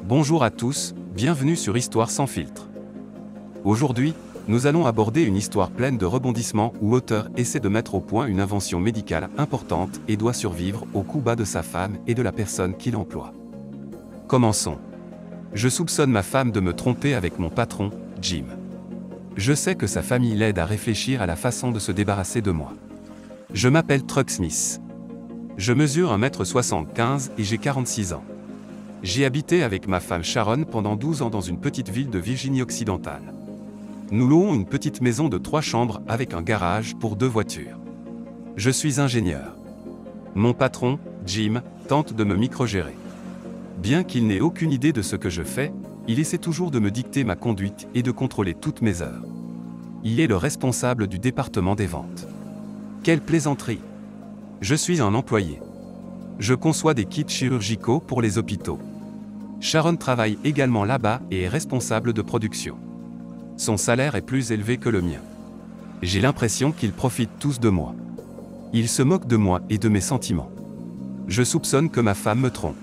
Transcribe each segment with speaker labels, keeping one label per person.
Speaker 1: Bonjour à tous, bienvenue sur Histoire sans filtre. Aujourd'hui, nous allons aborder une histoire pleine de rebondissements où l'auteur essaie de mettre au point une invention médicale importante et doit survivre aux coups bas de sa femme et de la personne qui l'emploie. Commençons. Je soupçonne ma femme de me tromper avec mon patron, Jim. Je sais que sa famille l'aide à réfléchir à la façon de se débarrasser de moi. Je m'appelle Truck Smith. Je mesure 1m75 et j'ai 46 ans. J'ai habité avec ma femme Sharon pendant 12 ans dans une petite ville de Virginie occidentale. Nous louons une petite maison de 3 chambres avec un garage pour 2 voitures. Je suis ingénieur. Mon patron, Jim, tente de me microgérer. Bien qu'il n'ait aucune idée de ce que je fais, il essaie toujours de me dicter ma conduite et de contrôler toutes mes heures. Il est le responsable du département des ventes. Quelle plaisanterie! Je suis un employé. Je conçois des kits chirurgicaux pour les hôpitaux. Sharon travaille également là-bas et est responsable de production. Son salaire est plus élevé que le mien. J'ai l'impression qu'ils profitent tous de moi. Ils se moquent de moi et de mes sentiments. Je soupçonne que ma femme me trompe.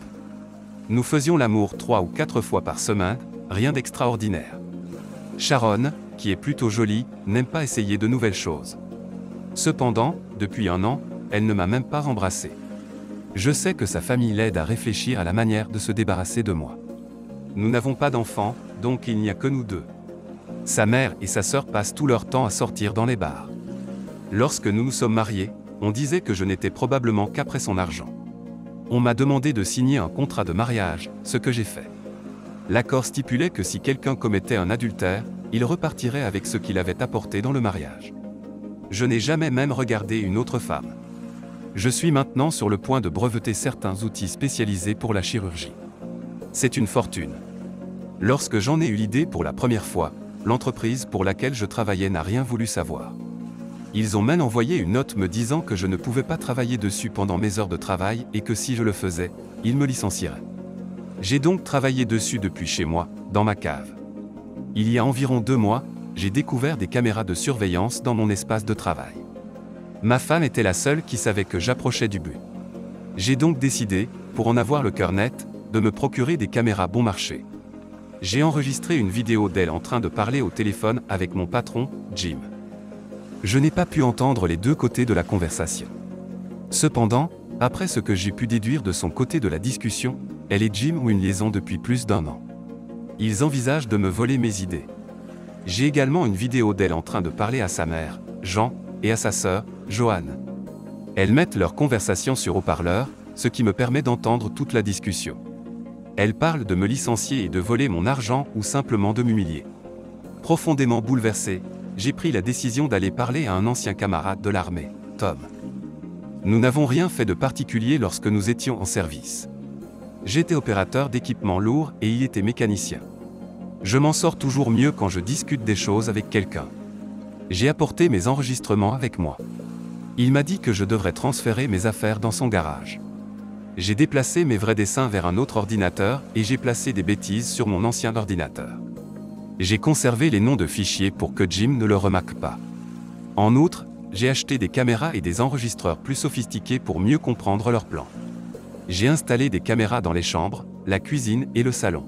Speaker 1: Nous faisions l'amour 3 ou 4 fois par semaine, rien d'extraordinaire. Sharon, qui est plutôt jolie, n'aime pas essayer de nouvelles choses. Cependant, depuis 1 an, elle ne m'a même pas embrassé. Je sais que sa famille l'aide à réfléchir à la manière de se débarrasser de moi. Nous n'avons pas d'enfants, donc il n'y a que nous deux. Sa mère et sa sœur passent tout leur temps à sortir dans les bars. Lorsque nous nous sommes mariés, on disait que je n'étais probablement qu'après son argent. On m'a demandé de signer un contrat de mariage, ce que j'ai fait. L'accord stipulait que si quelqu'un commettait un adultère, il repartirait avec ce qu'il avait apporté dans le mariage. Je n'ai jamais même regardé une autre femme. Je suis maintenant sur le point de breveter certains outils spécialisés pour la chirurgie. C'est une fortune. Lorsque j'en ai eu l'idée pour la première fois, l'entreprise pour laquelle je travaillais n'a rien voulu savoir. Ils ont même envoyé une note me disant que je ne pouvais pas travailler dessus pendant mes heures de travail et que si je le faisais, ils me licencieraient. J'ai donc travaillé dessus depuis chez moi, dans ma cave. Il y a environ 2 mois, j'ai découvert des caméras de surveillance dans mon espace de travail. Ma femme était la seule qui savait que j'approchais du but. J'ai donc décidé, pour en avoir le cœur net, de me procurer des caméras bon marché. J'ai enregistré une vidéo d'elle en train de parler au téléphone avec mon patron, Jim. Je n'ai pas pu entendre les 2 côtés de la conversation. Cependant, après ce que j'ai pu déduire de son côté de la discussion, elle et Jim ont une liaison depuis plus d'1 an. Ils envisagent de me voler mes idées. J'ai également une vidéo d'elle en train de parler à sa mère, Jean, et à sa sœur, Joanne. Elles mettent leur conversation sur haut-parleur, ce qui me permet d'entendre toute la discussion. Elles parlent de me licencier et de voler mon argent ou simplement de m'humilier. Profondément bouleversé, j'ai pris la décision d'aller parler à un ancien camarade de l'armée, Tom. Nous n'avons rien fait de particulier lorsque nous étions en service. J'étais opérateur d'équipements lourds et il était mécanicien. Je m'en sors toujours mieux quand je discute des choses avec quelqu'un. J'ai apporté mes enregistrements avec moi. Il m'a dit que je devrais transférer mes affaires dans son garage. J'ai déplacé mes vrais dessins vers un autre ordinateur et j'ai placé des bêtises sur mon ancien ordinateur. J'ai conservé les noms de fichiers pour que Jim ne le remarque pas. En outre, j'ai acheté des caméras et des enregistreurs plus sophistiqués pour mieux comprendre leurs plans. J'ai installé des caméras dans les chambres, la cuisine et le salon.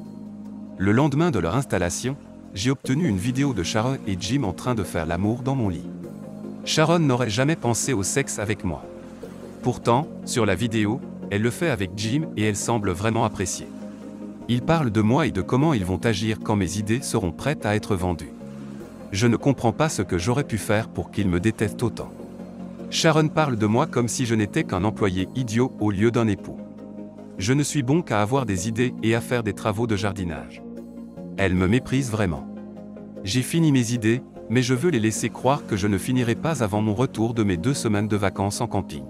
Speaker 1: Le lendemain de leur installation, j'ai obtenu une vidéo de Sharon et Jim en train de faire l'amour dans mon lit. Sharon n'aurait jamais pensé au sexe avec moi. Pourtant, sur la vidéo, elle le fait avec Jim et elle semble vraiment apprécier. Ils parlent de moi et de comment ils vont agir quand mes idées seront prêtes à être vendues. Je ne comprends pas ce que j'aurais pu faire pour qu'ils me détestent autant. Sharon parle de moi comme si je n'étais qu'un employé idiot au lieu d'un époux. Je ne suis bon qu'à avoir des idées et à faire des travaux de jardinage. Elle me méprise vraiment. J'ai fini mes idées, mais je veux les laisser croire que je ne finirai pas avant mon retour de mes 2 semaines de vacances en camping.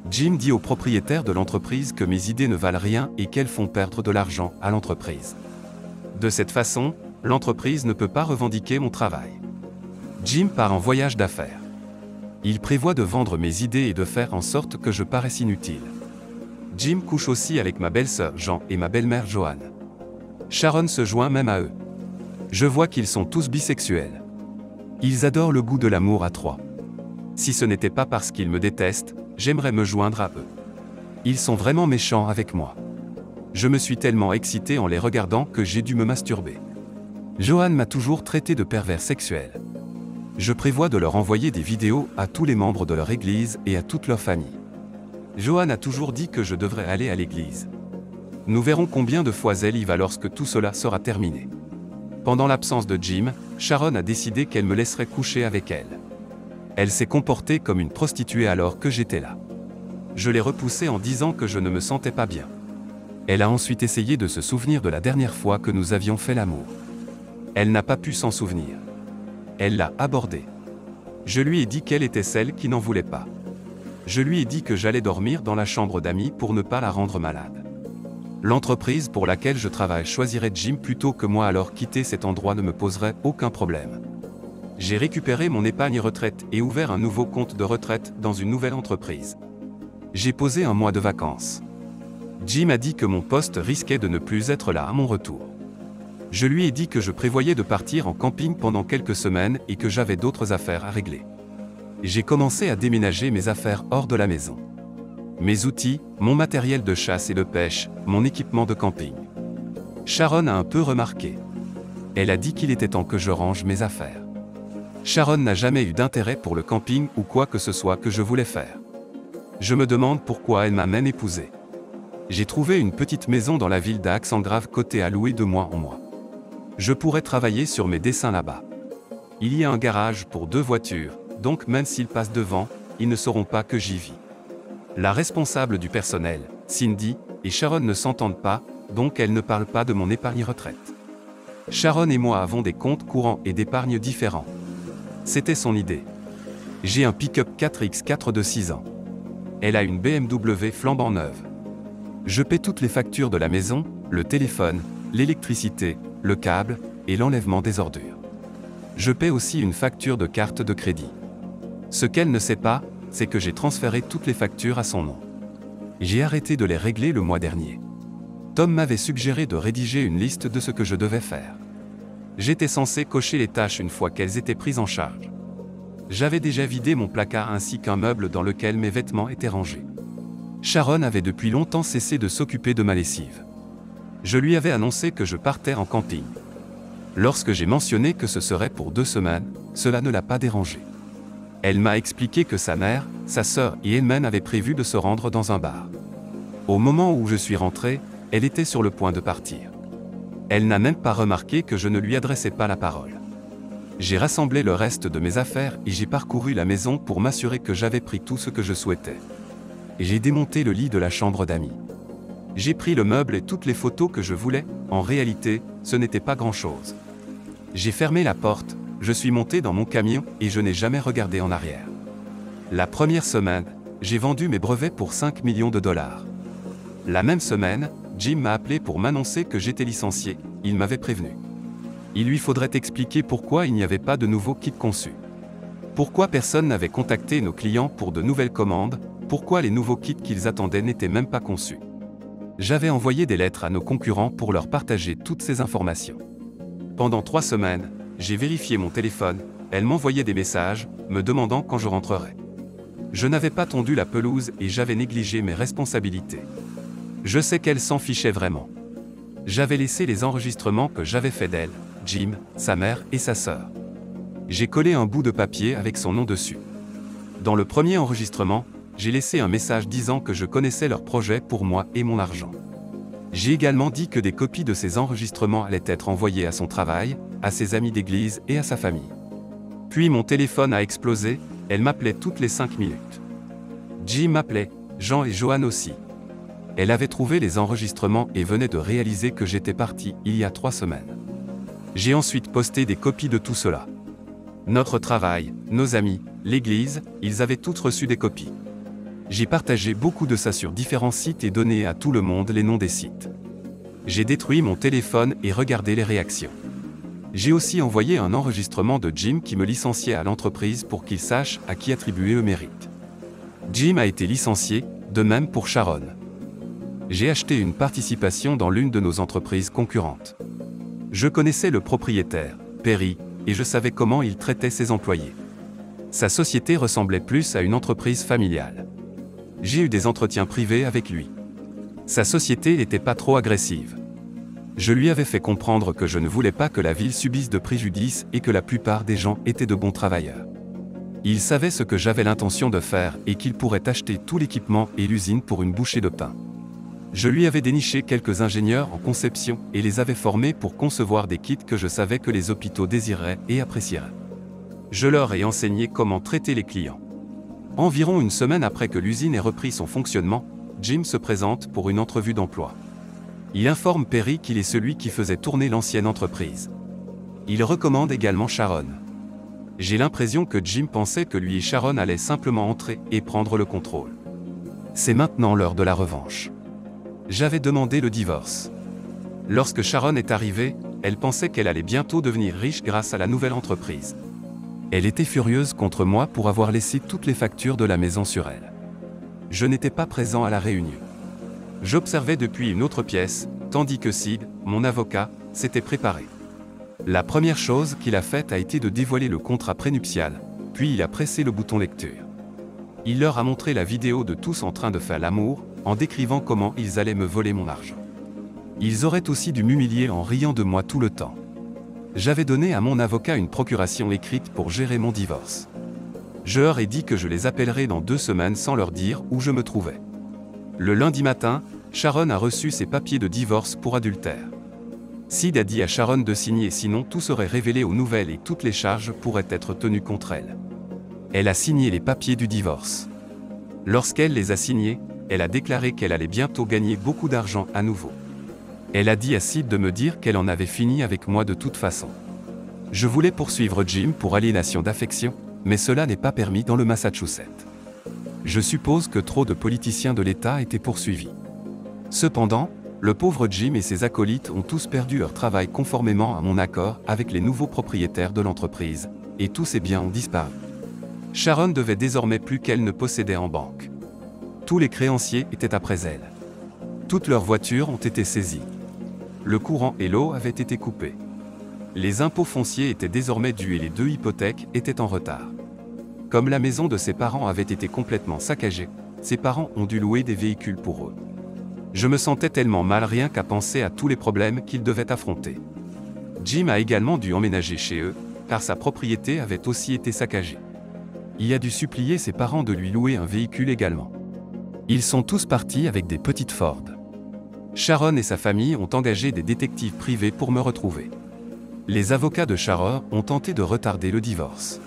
Speaker 1: Jim dit au propriétaire de l'entreprise que mes idées ne valent rien et qu'elles font perdre de l'argent à l'entreprise. De cette façon, l'entreprise ne peut pas revendiquer mon travail. Jim part en voyage d'affaires. Il prévoit de vendre mes idées et de faire en sorte que je paraisse inutile. Jim couche aussi avec ma belle-sœur Jean et ma belle-mère Joanne. Sharon se joint même à eux. Je vois qu'ils sont tous bisexuels. Ils adorent le goût de l'amour à 3. Si ce n'était pas parce qu'ils me détestent, j'aimerais me joindre à eux. Ils sont vraiment méchants avec moi. Je me suis tellement excité en les regardant que j'ai dû me masturber. Johan m'a toujours traité de pervers sexuel. Je prévois de leur envoyer des vidéos à tous les membres de leur église et à toute leur famille. Johan a toujours dit que je devrais aller à l'église. Nous verrons combien de fois elle y va lorsque tout cela sera terminé. Pendant l'absence de Jim, Sharon a décidé qu'elle me laisserait coucher avec elle. Elle s'est comportée comme une prostituée alors que j'étais là. Je l'ai repoussée en disant que je ne me sentais pas bien. Elle a ensuite essayé de se souvenir de la dernière fois que nous avions fait l'amour. Elle n'a pas pu s'en souvenir. Elle l'a abordée. Je lui ai dit qu'elle était celle qui n'en voulait pas. Je lui ai dit que j'allais dormir dans la chambre d'amis pour ne pas la rendre malade. L'entreprise pour laquelle je travaille choisirait Jim plutôt que moi, alors quitter cet endroit ne me poserait aucun problème. J'ai récupéré mon épargne retraite et ouvert un nouveau compte de retraite dans une nouvelle entreprise. J'ai posé un mois de vacances. Jim a dit que mon poste risquait de ne plus être là à mon retour. Je lui ai dit que je prévoyais de partir en camping pendant quelques semaines et que j'avais d'autres affaires à régler. J'ai commencé à déménager mes affaires hors de la maison. Mes outils, mon matériel de chasse et de pêche, mon équipement de camping. Sharon a un peu remarqué. Elle a dit qu'il était temps que je range mes affaires. Sharon n'a jamais eu d'intérêt pour le camping ou quoi que ce soit que je voulais faire. Je me demande pourquoi elle m'a même épousé. J'ai trouvé une petite maison dans la ville d'Aix-en-Grave côté à louer de mois en mois. Je pourrais travailler sur mes dessins là-bas. Il y a un garage pour 2 voitures, donc même s'ils passent devant, ils ne sauront pas que j'y vis. La responsable du personnel, Cindy, et Sharon ne s'entendent pas, donc elle ne parle pas de mon épargne retraite. Sharon et moi avons des comptes courants et d'épargne différents. C'était son idée. J'ai un pick-up 4x4 de 6 ans. Elle a une BMW flambant neuve. Je paie toutes les factures de la maison, le téléphone, l'électricité, le câble et l'enlèvement des ordures. Je paie aussi une facture de carte de crédit. Ce qu'elle ne sait pas, c'est que j'ai transféré toutes les factures à son nom. J'ai arrêté de les régler le mois dernier. Tom m'avait suggéré de rédiger une liste de ce que je devais faire. J'étais censé cocher les tâches une fois qu'elles étaient prises en charge. J'avais déjà vidé mon placard ainsi qu'un meuble dans lequel mes vêtements étaient rangés. Sharon avait depuis longtemps cessé de s'occuper de ma lessive. Je lui avais annoncé que je partais en camping. Lorsque j'ai mentionné que ce serait pour 2 semaines, cela ne l'a pas dérangée. Elle m'a expliqué que sa mère, sa sœur et elle-même avaient prévu de se rendre dans un bar. Au moment où je suis rentré, elle était sur le point de partir. Elle n'a même pas remarqué que je ne lui adressais pas la parole. J'ai rassemblé le reste de mes affaires et j'ai parcouru la maison pour m'assurer que j'avais pris tout ce que je souhaitais. J'ai démonté le lit de la chambre d'amis. J'ai pris le meuble et toutes les photos que je voulais, en réalité, ce n'était pas grand-chose. J'ai fermé la porte, je suis monté dans mon camion et je n'ai jamais regardé en arrière. La première semaine, j'ai vendu mes brevets pour 5 millions de dollars. La même semaine, Jim m'a appelé pour m'annoncer que j'étais licencié, il m'avait prévenu. Il lui faudrait expliquer pourquoi il n'y avait pas de nouveaux kits conçus. Pourquoi personne n'avait contacté nos clients pour de nouvelles commandes, pourquoi les nouveaux kits qu'ils attendaient n'étaient même pas conçus. J'avais envoyé des lettres à nos concurrents pour leur partager toutes ces informations. Pendant 3 semaines, j'ai vérifié mon téléphone, elle m'envoyait des messages, me demandant quand je rentrerais. Je n'avais pas tondu la pelouse et j'avais négligé mes responsabilités. Je sais qu'elle s'en fichait vraiment. J'avais laissé les enregistrements que j'avais faits d'elle, Jim, sa mère et sa sœur. J'ai collé un bout de papier avec son nom dessus. Dans le premier enregistrement, j'ai laissé un message disant que je connaissais leur projet pour moi et mon argent. J'ai également dit que des copies de ces enregistrements allaient être envoyées à son travail, à ses amis d'église et à sa famille. Puis mon téléphone a explosé, elle m'appelait toutes les 5 minutes. Jim m'appelait, Jean et Johan aussi. Elle avait trouvé les enregistrements et venait de réaliser que j'étais parti il y a 3 semaines. J'ai ensuite posté des copies de tout cela. Notre travail, nos amis, l'église, ils avaient toutes reçu des copies. J'ai partagé beaucoup de ça sur différents sites et donné à tout le monde les noms des sites. J'ai détruit mon téléphone et regardé les réactions. J'ai aussi envoyé un enregistrement de Jim qui me licenciait à l'entreprise pour qu'il sache à qui attribuer le mérite. Jim a été licencié, de même pour Sharon. J'ai acheté une participation dans l'une de nos entreprises concurrentes. Je connaissais le propriétaire, Perry, et je savais comment il traitait ses employés. Sa société ressemblait plus à une entreprise familiale. J'ai eu des entretiens privés avec lui. Sa société n'était pas trop agressive. Je lui avais fait comprendre que je ne voulais pas que la ville subisse de préjudice et que la plupart des gens étaient de bons travailleurs. Il savait ce que j'avais l'intention de faire et qu'il pourrait acheter tout l'équipement et l'usine pour une bouchée de pain. Je lui avais déniché quelques ingénieurs en conception et les avais formés pour concevoir des kits que je savais que les hôpitaux désireraient et apprécieraient. Je leur ai enseigné comment traiter les clients. Environ une semaine après que l'usine ait repris son fonctionnement, Jim se présente pour une entrevue d'emploi. Il informe Perry qu'il est celui qui faisait tourner l'ancienne entreprise. Il recommande également Sharon. J'ai l'impression que Jim pensait que lui et Sharon allaient simplement entrer et prendre le contrôle. C'est maintenant l'heure de la revanche. J'avais demandé le divorce. Lorsque Sharon est arrivée, elle pensait qu'elle allait bientôt devenir riche grâce à la nouvelle entreprise. Elle était furieuse contre moi pour avoir laissé toutes les factures de la maison sur elle. Je n'étais pas présent à la réunion. J'observais depuis une autre pièce, tandis que Sid, mon avocat, s'était préparé. La première chose qu'il a faite a été de dévoiler le contrat prénuptial, puis il a pressé le bouton lecture. Il leur a montré la vidéo de tous en train de faire l'amour, en décrivant comment ils allaient me voler mon argent. Ils auraient aussi dû m'humilier en riant de moi tout le temps. J'avais donné à mon avocat une procuration écrite pour gérer mon divorce. Je leur ai dit que je les appellerais dans 2 semaines sans leur dire où je me trouvais. Le lundi matin, Sharon a reçu ses papiers de divorce pour adultère. Sid a dit à Sharon de signer sinon tout serait révélé aux nouvelles et toutes les charges pourraient être tenues contre elle. Elle a signé les papiers du divorce. Lorsqu'elle les a signés, elle a déclaré qu'elle allait bientôt gagner beaucoup d'argent à nouveau. Elle a dit à Sid de me dire qu'elle en avait fini avec moi de toute façon. Je voulais poursuivre Jim pour aliénation d'affection, mais cela n'est pas permis dans le Massachusetts. Je suppose que trop de politiciens de l'État étaient poursuivis. Cependant, le pauvre Jim et ses acolytes ont tous perdu leur travail conformément à mon accord avec les nouveaux propriétaires de l'entreprise, et tous ses biens ont disparu. Sharon devait désormais plus qu'elle ne possédait en banque. Tous les créanciers étaient après elle. Toutes leurs voitures ont été saisies. Le courant et l'eau avaient été coupés. Les impôts fonciers étaient désormais dus et les 2 hypothèques étaient en retard. Comme la maison de ses parents avait été complètement saccagée, ses parents ont dû louer des véhicules pour eux. Je me sentais tellement mal rien qu'à penser à tous les problèmes qu'ils devaient affronter. Jim a également dû emménager chez eux, car sa propriété avait aussi été saccagée. Il a dû supplier ses parents de lui louer un véhicule également. Ils sont tous partis avec des petites Ford. Sharon et sa famille ont engagé des détectives privés pour me retrouver. Les avocats de Sharon ont tenté de retarder le divorce.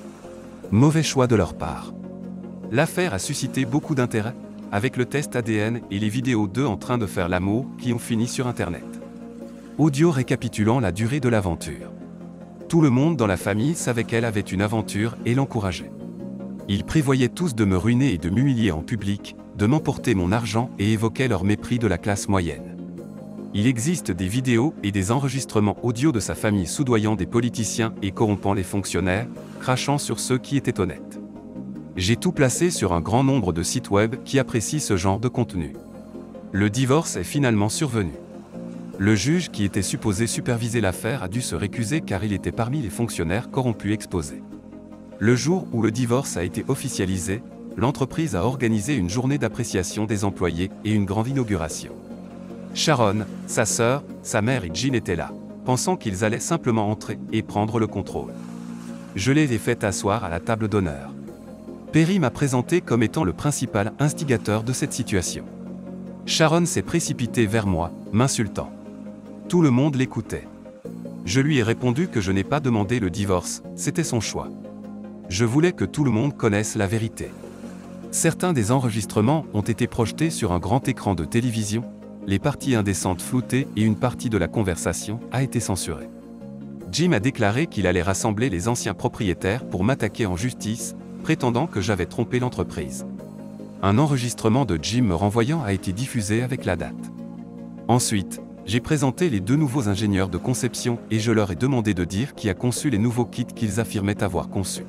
Speaker 1: Mauvais choix de leur part. L'affaire a suscité beaucoup d'intérêt, avec le test ADN et les vidéos d'eux en train de faire l'amour qui ont fini sur Internet. Audio récapitulant la durée de l'aventure. Tout le monde dans la famille savait qu'elle avait une aventure et l'encourageait. Ils prévoyaient tous de me ruiner et de m'humilier en public, de m'emporter mon argent et évoquaient leur mépris de la classe moyenne. Il existe des vidéos et des enregistrements audio de sa famille soudoyant des politiciens et corrompant les fonctionnaires, crachant sur ceux qui étaient honnêtes. J'ai tout placé sur un grand nombre de sites web qui apprécient ce genre de contenu. Le divorce est finalement survenu. Le juge qui était supposé superviser l'affaire a dû se récuser car il était parmi les fonctionnaires corrompus exposés. Le jour où le divorce a été officialisé, l'entreprise a organisé une journée d'appréciation des employés et une grande inauguration. Sharon, sa sœur, sa mère et Jean étaient là, pensant qu'ils allaient simplement entrer et prendre le contrôle. Je les ai fait asseoir à la table d'honneur. Perry m'a présenté comme étant le principal instigateur de cette situation. Sharon s'est précipitée vers moi, m'insultant. Tout le monde l'écoutait. Je lui ai répondu que je n'ai pas demandé le divorce, c'était son choix. Je voulais que tout le monde connaisse la vérité. Certains des enregistrements ont été projetés sur un grand écran de télévision, les parties indécentes floutées et une partie de la conversation a été censurée. Jim a déclaré qu'il allait rassembler les anciens propriétaires pour m'attaquer en justice, prétendant que j'avais trompé l'entreprise. Un enregistrement de Jim me renvoyant a été diffusé avec la date. Ensuite, j'ai présenté les 2 nouveaux ingénieurs de conception et je leur ai demandé de dire qui a conçu les nouveaux kits qu'ils affirmaient avoir conçus.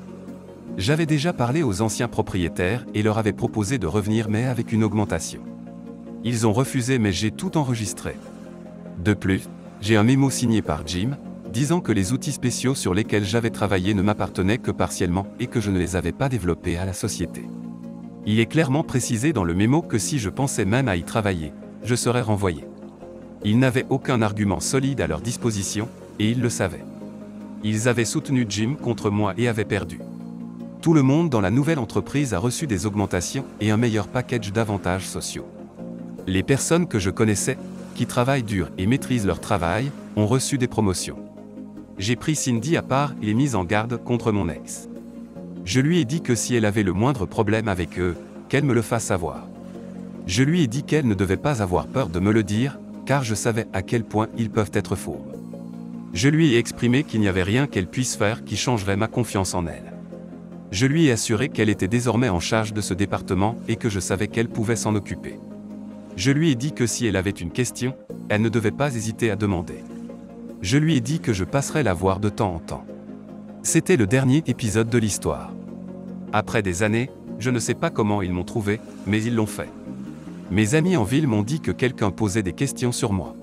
Speaker 1: J'avais déjà parlé aux anciens propriétaires et leur avais proposé de revenir mais avec une augmentation. Ils ont refusé mais j'ai tout enregistré. De plus, j'ai un mémo signé par Jim, disant que les outils spéciaux sur lesquels j'avais travaillé ne m'appartenaient que partiellement et que je ne les avais pas développés à la société. Il est clairement précisé dans le mémo que si je pensais même à y travailler, je serais renvoyé. Ils n'avaient aucun argument solide à leur disposition, et ils le savaient. Ils avaient soutenu Jim contre moi et avaient perdu. Tout le monde dans la nouvelle entreprise a reçu des augmentations et un meilleur package d'avantages sociaux. Les personnes que je connaissais, qui travaillent dur et maîtrisent leur travail, ont reçu des promotions. J'ai pris Cindy à part et l'ai mise en garde contre mon ex. Je lui ai dit que si elle avait le moindre problème avec eux, qu'elle me le fasse savoir. Je lui ai dit qu'elle ne devait pas avoir peur de me le dire, car je savais à quel point ils peuvent être fourbes. Je lui ai exprimé qu'il n'y avait rien qu'elle puisse faire qui changerait ma confiance en elle. Je lui ai assuré qu'elle était désormais en charge de ce département et que je savais qu'elle pouvait s'en occuper. Je lui ai dit que si elle avait une question, elle ne devait pas hésiter à demander. Je lui ai dit que je passerais la voir de temps en temps. C'était le dernier épisode de l'histoire. Après des années, je ne sais pas comment ils m'ont trouvé, mais ils l'ont fait. Mes amis en ville m'ont dit que quelqu'un posait des questions sur moi.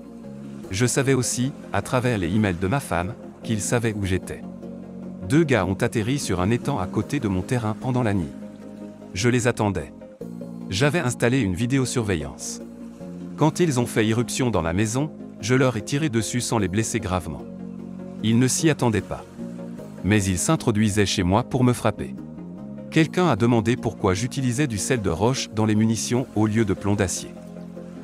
Speaker 1: Je savais aussi, à travers les emails de ma femme, qu'ils savaient où j'étais. 2 gars ont atterri sur un étang à côté de mon terrain pendant la nuit. Je les attendais. J'avais installé une vidéosurveillance. Quand ils ont fait irruption dans la maison, je leur ai tiré dessus sans les blesser gravement. Ils ne s'y attendaient pas. Mais ils s'introduisaient chez moi pour me frapper. Quelqu'un a demandé pourquoi j'utilisais du sel de roche dans les munitions au lieu de plomb d'acier.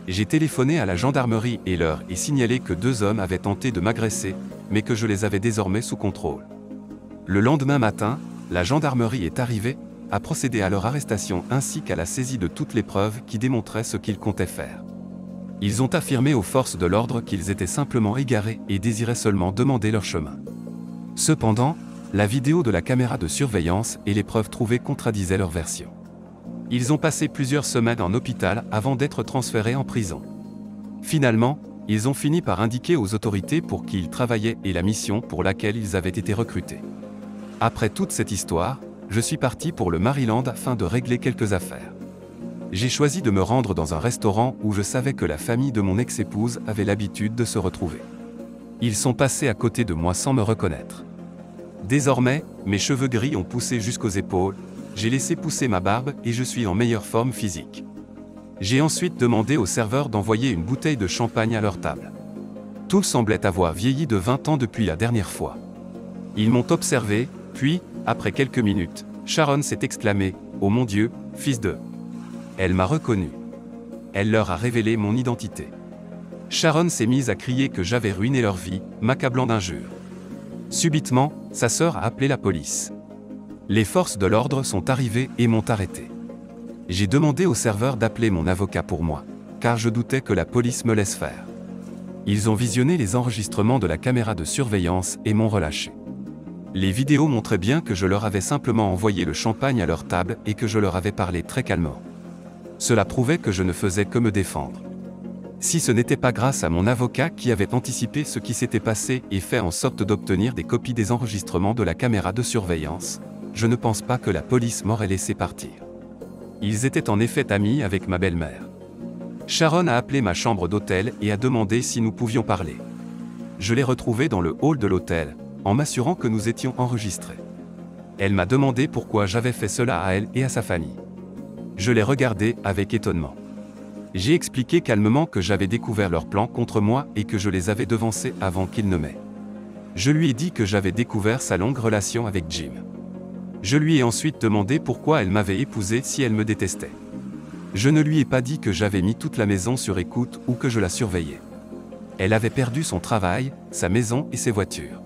Speaker 1: J'ai téléphoné à la gendarmerie et leur ai signalé que 2 hommes avaient tenté de m'agresser, mais que je les avais désormais sous contrôle. Le lendemain matin, la gendarmerie est arrivée, a procédé à leur arrestation ainsi qu'à la saisie de toutes les preuves qui démontraient ce qu'ils comptaient faire. Ils ont affirmé aux forces de l'ordre qu'ils étaient simplement égarés et désiraient seulement demander leur chemin. Cependant, la vidéo de la caméra de surveillance et les preuves trouvées contradisaient leur version. Ils ont passé plusieurs semaines en hôpital avant d'être transférés en prison. Finalement, ils ont fini par indiquer aux autorités pour qui ils travaillaient et la mission pour laquelle ils avaient été recrutés. Après toute cette histoire, je suis parti pour le Maryland afin de régler quelques affaires. J'ai choisi de me rendre dans un restaurant où je savais que la famille de mon ex-épouse avait l'habitude de se retrouver. Ils sont passés à côté de moi sans me reconnaître. Désormais, mes cheveux gris ont poussé jusqu'aux épaules, j'ai laissé pousser ma barbe et je suis en meilleure forme physique. J'ai ensuite demandé au serveur d'envoyer une bouteille de champagne à leur table. Tout semblait avoir vieilli de 20 ans depuis la dernière fois. Ils m'ont observé, puis, après quelques minutes, Sharon s'est exclamée « Oh mon Dieu, fils de... » Elle m'a reconnu. Elle leur a révélé mon identité. Sharon s'est mise à crier que j'avais ruiné leur vie, m'accablant d'injures. Subitement, sa sœur a appelé la police. Les forces de l'ordre sont arrivées et m'ont arrêté. J'ai demandé au serveur d'appeler mon avocat pour moi, car je doutais que la police me laisse faire. Ils ont visionné les enregistrements de la caméra de surveillance et m'ont relâché. Les vidéos montraient bien que je leur avais simplement envoyé le champagne à leur table et que je leur avais parlé très calmement. Cela prouvait que je ne faisais que me défendre. Si ce n'était pas grâce à mon avocat qui avait anticipé ce qui s'était passé et fait en sorte d'obtenir des copies des enregistrements de la caméra de surveillance, je ne pense pas que la police m'aurait laissé partir. Ils étaient en effet amis avec ma belle-mère. Sharon a appelé ma chambre d'hôtel et a demandé si nous pouvions parler. Je l'ai retrouvée dans le hall de l'hôtel, en m'assurant que nous étions enregistrés. Elle m'a demandé pourquoi j'avais fait cela à elle et à sa famille. Je l'ai regardée avec étonnement. J'ai expliqué calmement que j'avais découvert leur plan contre moi et que je les avais devancés avant qu'ils ne m'aient. Je lui ai dit que j'avais découvert sa longue relation avec Jim. Je lui ai ensuite demandé pourquoi elle m'avait épousé si elle me détestait. Je ne lui ai pas dit que j'avais mis toute la maison sur écoute ou que je la surveillais. Elle avait perdu son travail, sa maison et ses voitures.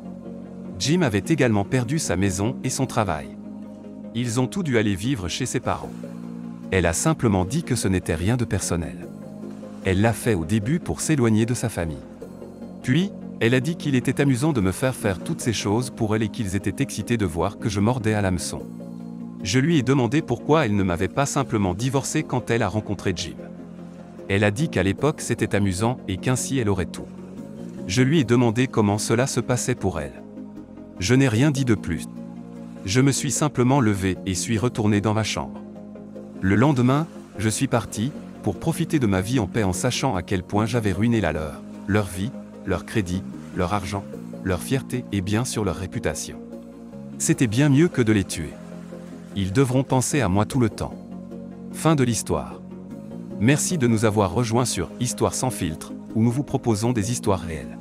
Speaker 1: Jim avait également perdu sa maison et son travail. Ils ont tous dû aller vivre chez ses parents. Elle a simplement dit que ce n'était rien de personnel. Elle l'a fait au début pour s'éloigner de sa famille. Puis, elle a dit qu'il était amusant de me faire toutes ces choses pour elle et qu'ils étaient excités de voir que je mordais à l'hameçon. Je lui ai demandé pourquoi elle ne m'avait pas simplement divorcé quand elle a rencontré Jim. Elle a dit qu'à l'époque c'était amusant et qu'ainsi elle aurait tout. Je lui ai demandé comment cela se passait pour elle. Je n'ai rien dit de plus. Je me suis simplement levé et suis retourné dans ma chambre. Le lendemain, je suis parti, pour profiter de ma vie en paix en sachant à quel point j'avais ruiné la leur vie, leur crédit, leur argent, leur fierté et bien sûr leur réputation. C'était bien mieux que de les tuer. Ils devront penser à moi tout le temps. Fin de l'histoire. Merci de nous avoir rejoints sur Histoire sans filtre, où nous vous proposons des histoires réelles.